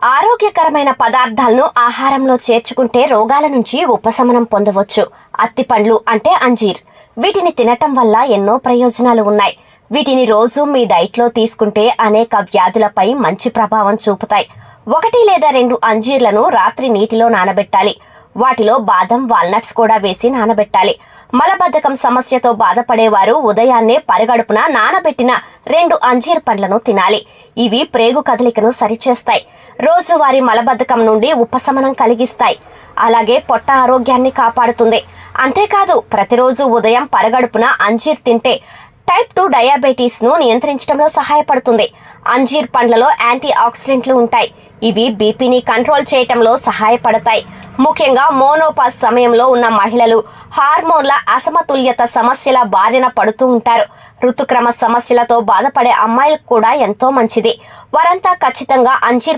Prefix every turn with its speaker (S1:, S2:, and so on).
S1: ఆరోగ్యకరమైన పదార్థాలను ఆహారంలో చేర్చుకుంటే రోగాల నుంచి ఉపశమనం పొందవచ్చు. అత్తిపండ్లు అంటే అంజీర్. వీటిని తినటం వల్ల ఎన్నో ప్రయోజనాలు ఉన్నాయి. వీటిని రోజు మీ డైట్లో తీసుకుంటే అనేక వ్యాధులపై మంచి ప్రభావం చూపుతాయి. 1 లేదా 2 అంజీర్లను రాత్రి నీటిలో నానబెట్టాలి. వాటిలో బాదం, వాల్నట్స్ కూడా వేసి నానబెట్టాలి. మలబద్ధకం సమస్యతో బాధపడేవారు ఉదయాన్నే పరిగడుపున నానబెట్టిన 2 అంజీర్ పండ్లను తినాలి. ఇవి ప్రేగు కదలికను సరిచేస్తాయి. రోజువారీ మలబద్ధకం నుండి ఉపశమనం కలిగిస్తాయి. అలాగే పొట్ట ఆరోగ్యాన్ని కాపాడుతుంది. అంతేకాదు ప్రతిరోజు ఉదయం పరగడుపున అంజీర్ తింటే టైప్ 2 డయాబెటీస్ ను నియంత్రించడంలో సహాయపడుతుంది. అంజీర్ పండ్లలో యాంటీ ఆక్సిడెంట్లు ఉంటాయి. ఇవి బీపీని కంట్రోల్ చేయటంలో సహాయపడతాయి. ముఖ్యంగా మోనోపాజ్ సమయంలో ఉన్న మహిళలు హార్మోన్ల అసమతుల్యత సమస్యల బారిన పడుతూ ఉంటారు. ఋతుక్రమ సమస్యలతో బాధపడే అమ్మాయిలకు కూడా ఎంతో మంచిది. వారంతా ఖచ్చితంగా అంజీర్